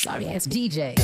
Sorry ass DJ.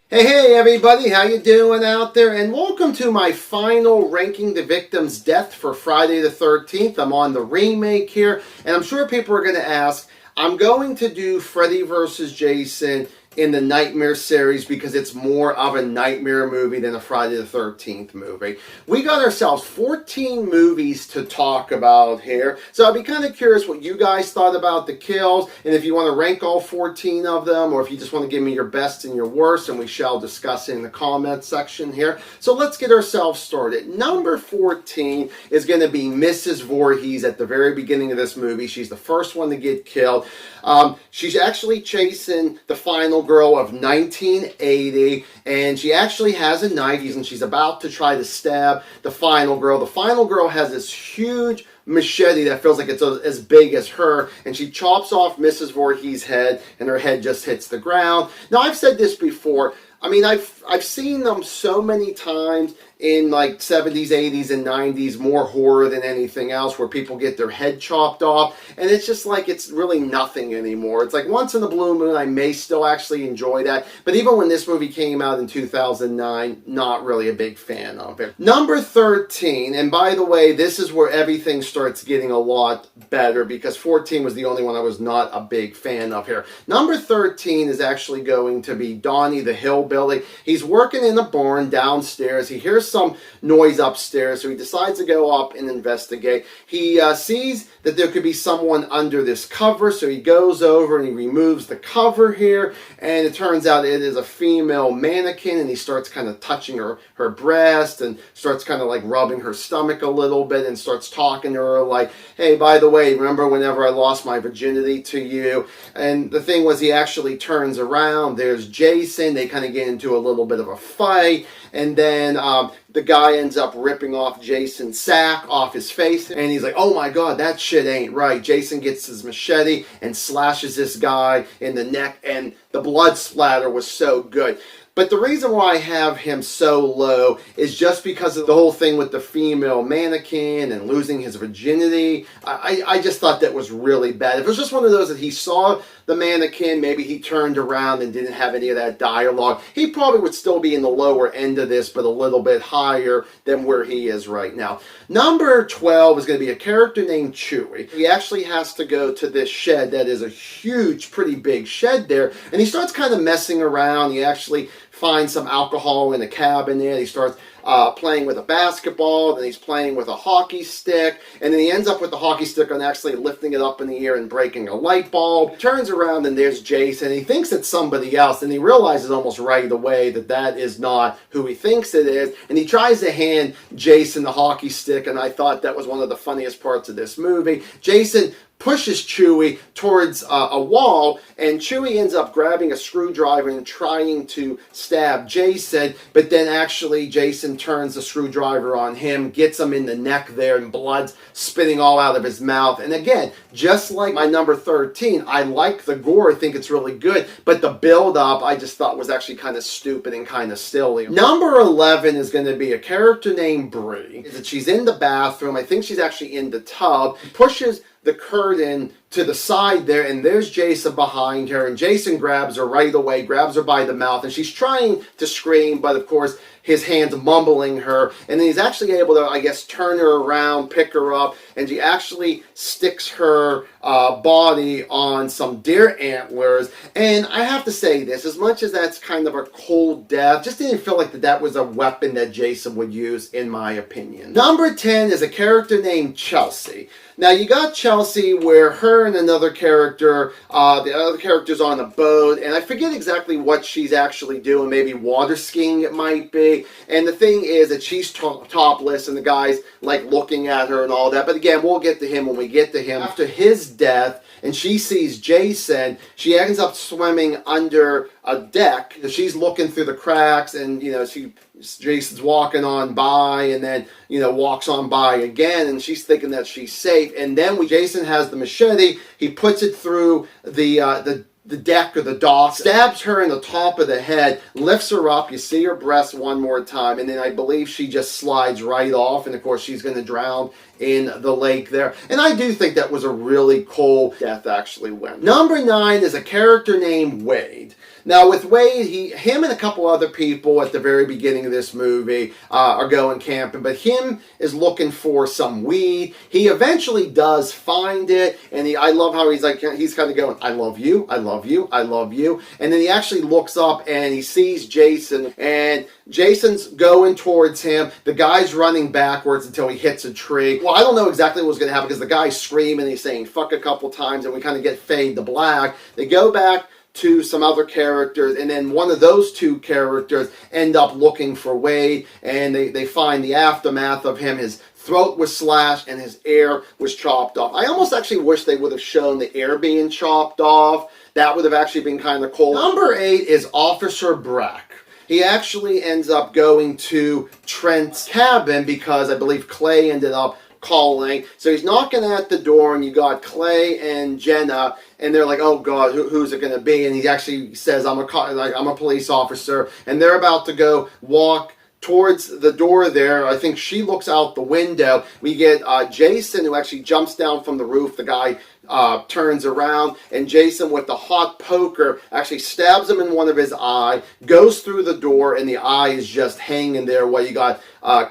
Hey everybody, how you doing out there? And welcome to my final Ranking the Victim's Death for Friday the 13th. I'm on the remake here, and I'm sure people are going to ask, I'm going to do Freddy vs. Jason in the Nightmare series because it's more of a nightmare movie than a Friday the 13th movie. We got ourselves 14 movies to talk about here, so I'd be kind of curious what you guys thought about the kills, and if you want to rank all 14 of them, or if you just want to give me your best and your worst, and we shall discuss it in the comment section here. So let's get ourselves started. Number 14 is going to be Mrs. Voorhees at the very beginning of this movie. She's the first one to get killed. She's actually chasing the final girl of 1980, and she actually has a knife, and she's about to try to stab the final girl. The final girl has this huge machete that feels like it's as big as her, and she chops off Mrs. Voorhees' head, and her head just hits the ground. Now, I've said this before. I mean, I've seen them so many times in like 70s, 80s, and 90s, more horror than anything else, where people get their head chopped off, and it's just like it's really nothing anymore. It's like once in a blue moon, I may still actually enjoy that, but even when this movie came out in 2009, not really a big fan of it. Number 13, and by the way, this is where everything starts getting a lot better, because 14 was the only one I was not a big fan of here. Number 13 is actually going to be Donnie the Hillbilly. He's working in a barn downstairs. He hears some noise upstairs, so he decides to go up and investigate. He sees that there could be someone under this cover, so he goes over and he removes the cover here, and it turns out it is a female mannequin, and he starts kind of touching her breast and starts kind of like rubbing her stomach a little bit and starts talking to her like, hey, by the way, remember whenever I lost my virginity to you? And the thing was, he actually turns around. There's Jason. They kind of get into a little bit of a fight, and then the guy ends up ripping off Jason's sack off his face, and he's like, oh my god, that shit ain't right. Jason gets his machete and slashes this guy in the neck, and the blood splatter was so good. But the reason why I have him so low is just because of the whole thing with the female mannequin and losing his virginity. I just thought that was really bad. If it was just one of those that he saw the mannequin, maybe he turned around and didn't have any of that dialogue, he probably would still be in the lower end of this, but a little bit higher than where he is right now. Number 12 is going to be a character named Chewie. He actually has to go to this shed that is a huge, pretty big shed there, and he starts kind of messing around. He actually finds some alcohol in a cabinet. He starts playing with a basketball, then he's playing with a hockey stick, and then he ends up with the hockey stick and actually lifting it up in the air and breaking a light bulb. He turns around and there's Jason. He thinks it's somebody else, and he realizes almost right away that that is not who he thinks it is, and he tries to hand Jason the hockey stick, and I thought that was one of the funniest parts of this movie. Jason pushes Chewie towards a wall, and Chewie ends up grabbing a screwdriver and trying to stab Jason, but then actually Jason turns the screwdriver on him, gets him in the neck there, and blood's spitting all out of his mouth. And again, just like my number 13, I like the gore, I think it's really good, but the build-up I just thought was actually kind of stupid and kind of silly. Number 11 is going to be a character named Brie. She's in the bathroom. I think she's actually in the tub. Pushes the curtain to the side there, and there's Jason behind her, and Jason grabs her right away, grabs her by the mouth, and she's trying to scream, but of course his hand's mumbling her, and then he's actually able to, I guess, turn her around, pick her up, and she actually sticks her body on some deer antlers. And I have to say this, as much as that's kind of a cold death, just didn't feel like that was a weapon that Jason would use, in my opinion. Number 10 is a character named Chelsea. Now, you got Chelsea where her and another character, the other character's on a boat, and I forget exactly what she's actually doing, maybe water skiing it might be, and the thing is that she's topless, and the guy's like looking at her and all that, but again, we'll get to him when we get to him. After his death, and she sees Jason, she ends up swimming under a deck. She's looking through the cracks, and, you know, Jason's walking on by, and then, you know, walks on by again, and she's thinking that she's safe. And then when Jason has the machete, he puts it through the the deck or the dock, stabs her in the top of the head, lifts her up, you see her breast one more time, and then I believe she just slides right off, and of course she's going to drown in the lake there. And I do think that was a really cool death actually went. Number 9 is a character named Wade. Now with Wade, him and a couple other people at the very beginning of this movie are going camping, but him is looking for some weed. He eventually does find it, and I love how he's kind of going, I love you, I love you, I love you. And then he actually looks up and he sees Jason, and Jason's going towards him. The guy's running backwards until he hits a tree. Well, I don't know exactly what's going to happen because the guy's screaming, he's saying fuck a couple times, and we kind of get fade to black. They go back to some other characters, and then one of those two characters end up looking for Wade, and they find the aftermath of him. His throat was slashed and his ear was chopped off. I almost actually wish they would have shown the ear being chopped off. That would have actually been kind of cool. Number 8 is Officer Brack. He actually ends up going to Trent's cabin because I believe Clay ended up calling. So he's knocking at the door, and you got Clay and Jenna, and they're like, oh God, who's it going to be? And he actually says, I'm a police officer, and they're about to go walk towards the door there. I think she looks out the window. We get Jason, who actually jumps down from the roof. The guy turns around, and Jason with the hot poker actually stabs him in one of his eye, goes through the door, and the eye is just hanging there while you got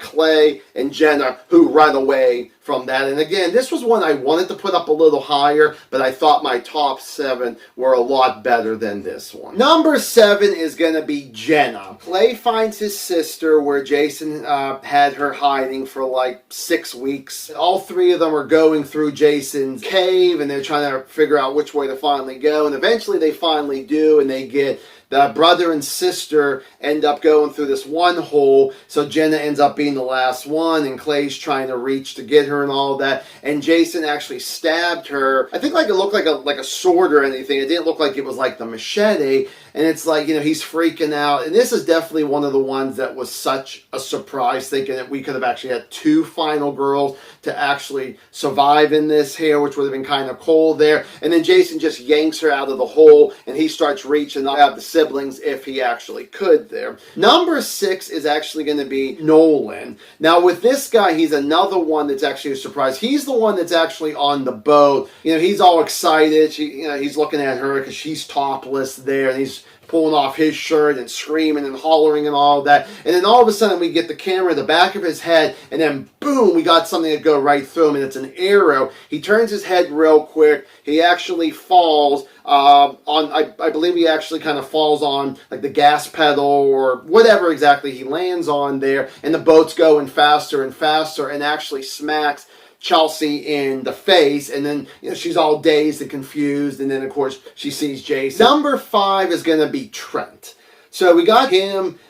Clay and Jenna who run away from that. And again, this was one I wanted to put up a little higher, but I thought my top 7 were a lot better than this one. Number 7 is going to be Jenna. Clay finds his sister where Jason had her hiding for like 6 weeks. All 3 of them are going through Jason's cave, and they're trying to figure out which way to finally go, and eventually they finally do, and they get the brother and sister end up going through this one hole, so Jenna ends up being the last one, and Clay's trying to reach to get her and all that, and Jason actually stabbed her. I think like it looked like a sword or anything. It didn't look like it was like the machete, and it's like, you know, he's freaking out, and this is definitely one of the ones that was such a surprise, thinking that we could have actually had 2 final girls to actually survive in this here, which would have been kind of cool there, and then Jason just yanks her out of the hole, and he starts reaching out the siblings if he actually could there. Number 6 is actually going to be Nolan. Now with this guy, he's another one that's actually a surprise. He's the one that's actually on the boat. You know, he's all excited. He's looking at her because she's topless there, and he's pulling off his shirt and screaming and hollering and all that. And then all of a sudden we get the camera in the back of his head, and then boom, we got something that go right through him, and it's an arrow. He turns his head real quick. He actually falls I believe he actually kind of falls on like the gas pedal or whatever exactly he lands on there, and the boat's going faster and faster, and actually smacks Chelsea in the face, and then, you know, she's all dazed and confused, and then of course she sees Jason. Number 5 is going to be Trent. So we got him,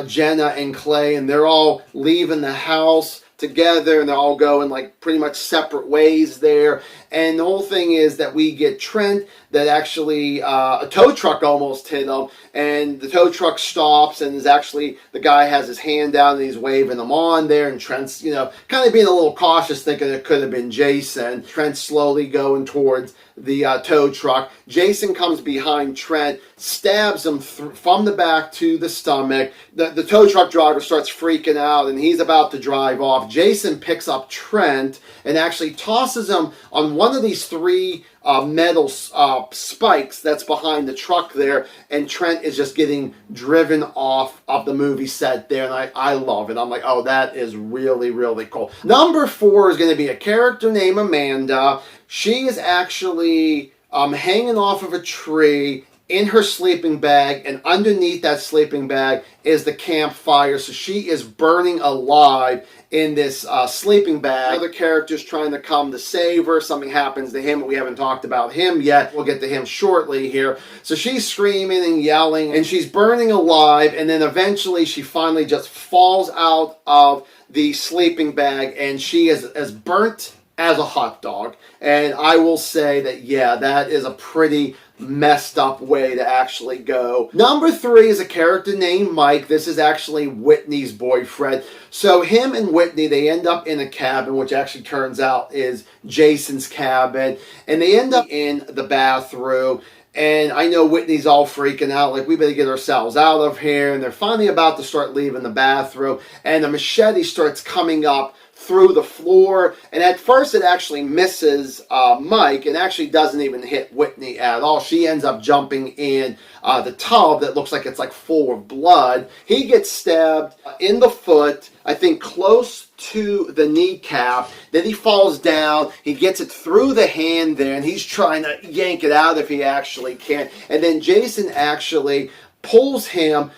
Jenna, and Clay, and they're all leaving the house together, and they're all going like pretty much separate ways there. And the whole thing is that we get Trent that actually a tow truck almost hit him, and the tow truck stops, and is actually, the guy has his hand down and he's waving him on there, and Trent's, you know, kind of being a little cautious, thinking it could have been Jason. Trent's slowly going towards the tow truck. Jason comes behind Trent, stabs him from the back to the stomach. The tow truck driver starts freaking out, and he's about to drive off. Jason picks up Trent and actually tosses him on one of these 3 metal spikes that's behind the truck there, and Trent is just getting driven off of the movie set there, and I love it. I'm like, oh, that is really, really cool. Number 4 is going to be a character named Amanda. She is actually hanging off of a tree in her sleeping bag, and underneath that sleeping bag is the campfire, so she is burning alive in this sleeping bag. Other characters trying to come to save her. Something happens to him, but we haven't talked about him yet. We'll get to him shortly here. So she's screaming and yelling, and she's burning alive, and then eventually she finally just falls out of the sleeping bag, and she is as burnt as a hot dog. And I will say that, yeah, that is a pretty messed up way to actually go. Number 3 is a character named Mike. This is actually Whitney's boyfriend. So him and Whitney, they end up in a cabin, which actually turns out is Jason's cabin, and they end up in the bathroom. And I know Whitney's all freaking out, like, we better get ourselves out of here. And they're finally about to start leaving the bathroom. And the machete starts coming up through the floor. And at first it actually misses Mike and actually doesn't even hit Whitney at all. She ends up jumping in the tub that looks like it's like full of blood. He gets stabbed in the foot, I think close to the kneecap. Then he falls down. He gets it through the hand there, and he's trying to yank it out if he actually can. And then Jason actually pulls him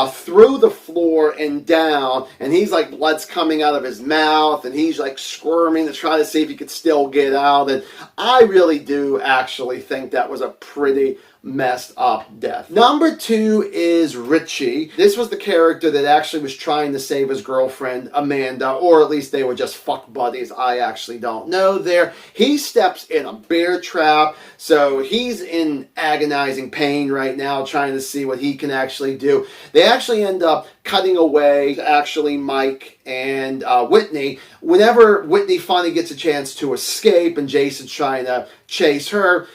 through the floor and down, and he's like, blood's coming out of his mouth, and he's like squirming to try to see if he could still get out. And I really do actually think that was a pretty messed up death. Number 2 is Richie. This was the character that actually was trying to save his girlfriend Amanda, or at least they were just fuck buddies. I actually don't know there. He steps in a bear trap, so he's in agonizing pain right now trying to see what he can actually do. They actually end up cutting away actually Mike and Whitney. Whenever Whitney finally gets a chance to escape and Jason's trying to chase her,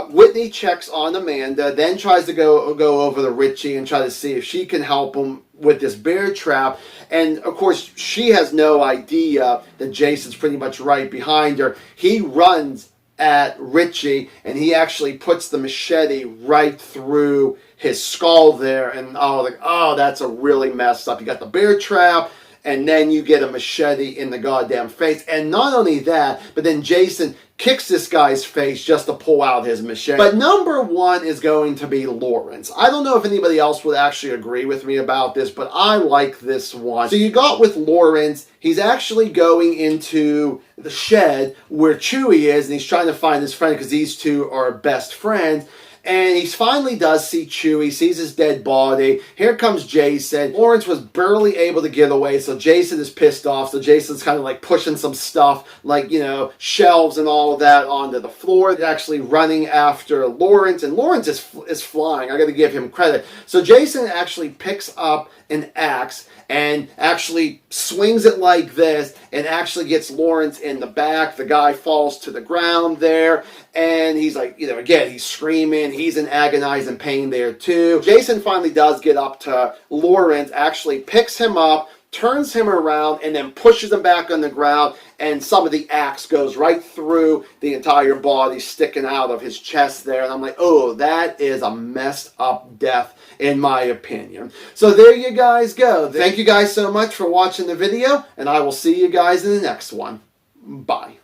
Whitney checks on Amanda, then tries to go over to Richie and try to see if she can help him with this bear trap. And of course, she has no idea that Jason's pretty much right behind her. He runs at Richie and he actually puts the machete right through his skull there. And oh, that's a really messed up. You got the bear trap, and then you get a machete in the goddamn face. And not only that, but then Jason kicks this guy's face just to pull out his machete. But number 1 is going to be Lawrence. I don't know if anybody else would actually agree with me about this, but I like this one. So you got with Lawrence, he's actually going into the shed where Chewie is, and he's trying to find his friend because these two are best friends. And he finally does see Chewie, sees his dead body. Here comes Jason. Lawrence was barely able to get away, so Jason is pissed off. So Jason's kind of like pushing some stuff, like, you know, shelves and all of that onto the floor. They're actually running after Lawrence, and Lawrence is flying. I got to give him credit. So Jason actually picks up an axe and actually swings it like this and actually gets Lawrence in the back. The guy falls to the ground there, and he's like, you know, again, he's screaming. He's in agonizing pain there too. Jason finally does get up to Lawrence, actually picks him up, turns him around, and then pushes him back on the ground, and some of the axe goes right through the entire body, sticking out of his chest there. And I'm like, oh, that is a messed up death, in my opinion. So there you guys go. Thank you guys so much for watching the video, and I will see you guys in the next one. Bye.